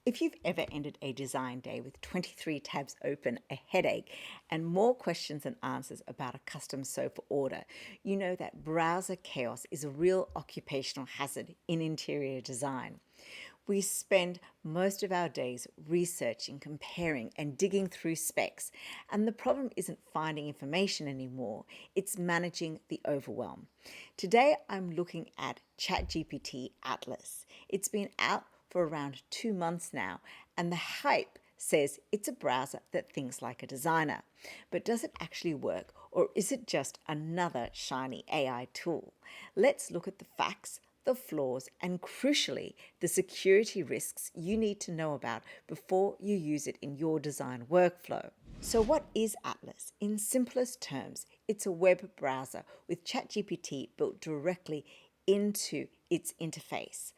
If you've ever ended a design day with 23 tabs open, a headache, and more questions than answers about a custom sofa order, you know that browser chaos is a real occupational hazard in interior design. We spend most of our days researching, comparing, and digging through specs, and the problem isn't finding information anymore, it's managing the overwhelm. Today, I'm looking at ChatGPT Atlas. It's been out for around 2 months now, and the hype says it's a browser that thinks like a designer. But does it actually work, or is it just another shiny AI tool? Let's look at the facts, the flaws, and crucially, the security risks you need to know about before you use it in your design workflow. So, what is Atlas? In simplest terms, it's a web browser with ChatGPT built directly into its interface.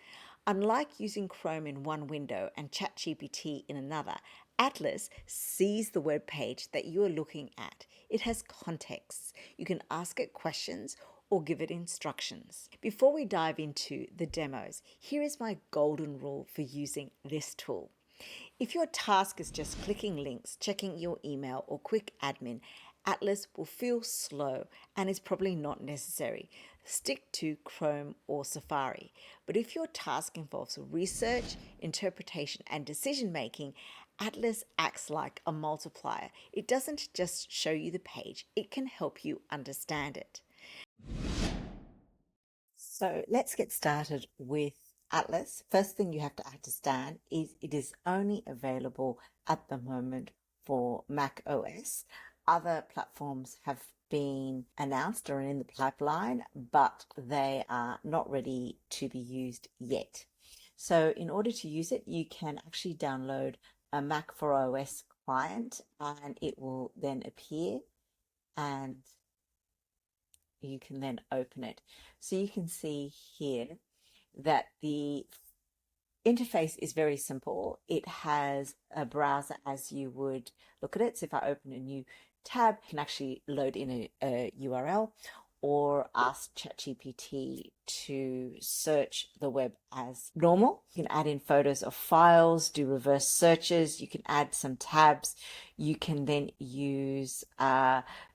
Unlike using Chrome in one window and ChatGPT in another, Atlas sees the web page that you are looking at. It has contexts. You can ask it questions or give it instructions. Before we dive into the demos, here is my golden rule for using this tool. If your task is just clicking links, checking your email, or quick admin, Atlas will feel slow and is probably not necessary. Stick to Chrome or Safari. But if your task involves research, interpretation, and decision making, Atlas acts like a multiplier. It doesn't just show you the page, it can help you understand it. So let's get started with Atlas. First thing you have to understand is it is only available at the moment for Mac OS. Other platforms have been announced or in the pipeline, but they are not ready to be used yet. So in order to use it, you can actually download a Mac for OS client and it will then appear and you can then open it. So you can see here that the interface is very simple. It has a browser as you would look at it. So if I open a new tab, you can actually load in a URL or ask ChatGPT to search the web as normal. You can add in photos of files, do reverse searches, you can add some tabs, you can then use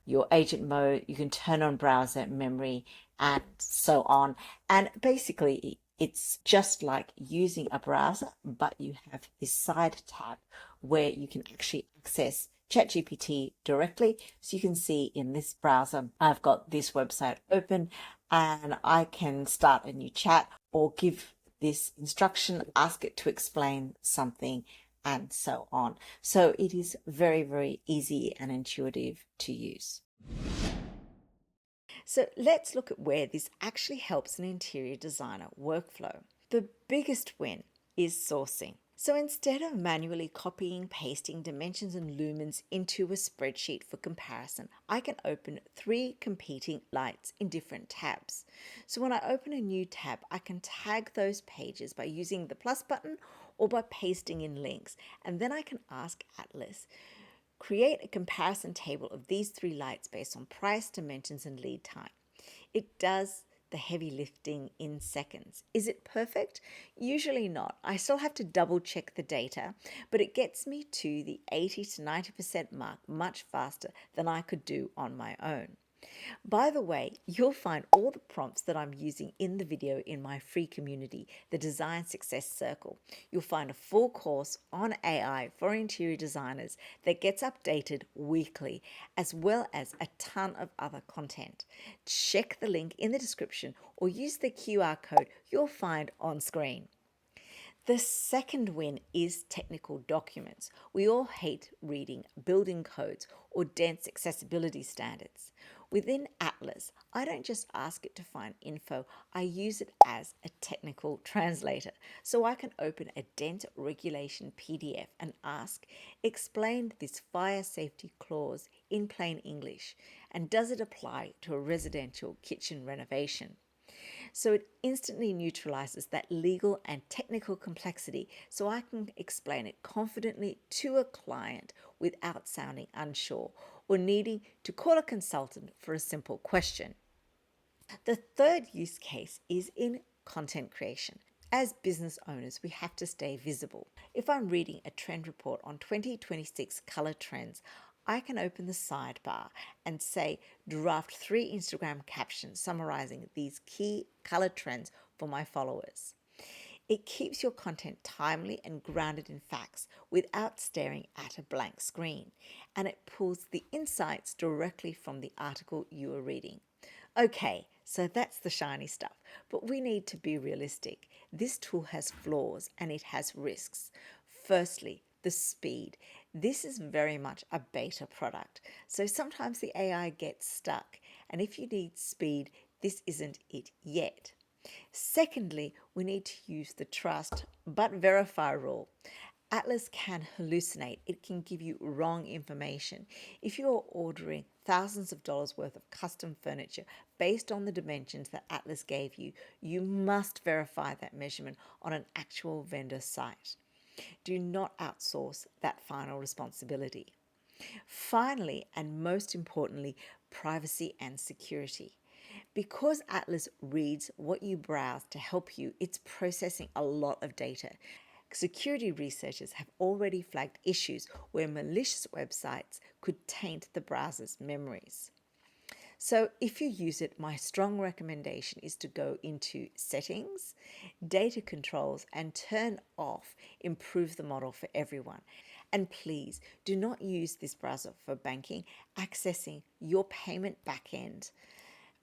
your agent mode, you can turn on browser memory and so on. And basically, it's just like using a browser, but you have this side tab where you can actually access ChatGPT directly. So you can see in this browser, I've got this website open and I can start a new chat or give this instruction, ask it to explain something and so on. So it is very, very easy and intuitive to use. So let's look at where this actually helps an interior designer workflow. The biggest win is sourcing. So instead of manually copying, pasting dimensions and lumens into a spreadsheet for comparison, I can open 3 competing lights in different tabs. So when I open a new tab, I can tag those pages by using the plus button or by pasting in links. And then I can ask Atlas, create a comparison table of these 3 lights based on price, dimensions, and lead time. It does the heavy lifting in seconds. Is it perfect? Usually not. I still have to double check the data, but it gets me to the 80 to 90% mark much faster than I could do on my own. By the way, you'll find all the prompts that I'm using in the video in my free community, the Design Success Circle. You'll find a full course on AI for interior designers that gets updated weekly, as well as a ton of other content. Check the link in the description or use the QR code you'll find on screen. The second win is technical documents. We all hate reading building codes or dense accessibility standards. Within Atlas, I don't just ask it to find info, I use it as a technical translator. So I can open a dense regulation PDF and ask, explain this fire safety clause in plain English, and does it apply to a residential kitchen renovation? So it instantly neutralizes that legal and technical complexity so I can explain it confidently to a client without sounding unsure or needing to call a consultant for a simple question. The third use case is in content creation. As business owners, we have to stay visible. If I'm reading a trend report on 2026 color trends, I can open the sidebar and say, draft 3 Instagram captions summarizing these key color trends for my followers. It keeps your content timely and grounded in facts without staring at a blank screen, and it pulls the insights directly from the article you are reading. Okay, so that's the shiny stuff, but we need to be realistic. This tool has flaws and it has risks. Firstly, the speed. This is very much a beta product, so sometimes the AI gets stuck, and if you need speed, this isn't it yet. Secondly, we need to use the trust but verify rule. Atlas can hallucinate. It can give you wrong information. If you are ordering thousands of dollars worth of custom furniture based on the dimensions that Atlas gave you, you must verify that measurement on an actual vendor site. Do not outsource that final responsibility. Finally, and most importantly, privacy and security. Because Atlas reads what you browse to help you, it's processing a lot of data. Security researchers have already flagged issues where malicious websites could taint the browser's memories. So if you use it, my strong recommendation is to go into settings, data controls, and turn off improve the model for everyone. And please do not use this browser for banking, accessing your payment backend,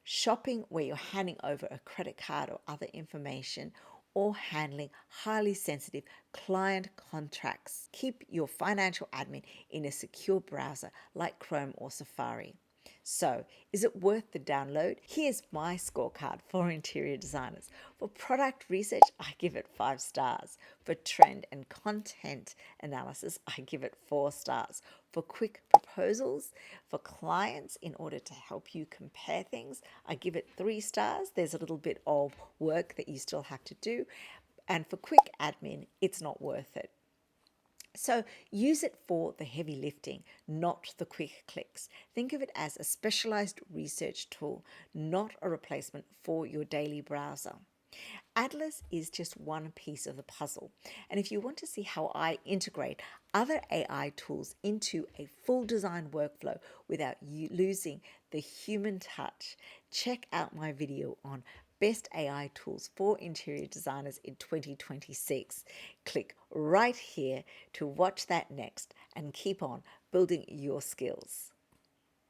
shopping where you're handing over a credit card or other information, or handling highly sensitive client contracts. Keep your financial admin in a secure browser like Chrome or Safari. So, is it worth the download? Here's my scorecard for interior designers. For product research, I give it 5 stars. For trend and content analysis, I give it 4 stars. For quick proposals for clients in order to help you compare things, I give it 3 stars. There's a little bit of work that you still have to do. And for quick admin, it's not worth it. So use it for the heavy lifting, not the quick clicks. Think of it as a specialized research tool, not a replacement for your daily browser. Atlas is just one piece of the puzzle. And if you want to see how I integrate other AI tools into a full design workflow without you losing the human touch, check out my video on Best AI Tools for Interior Designers in 2026. Click right here to watch that next and keep on building your skills.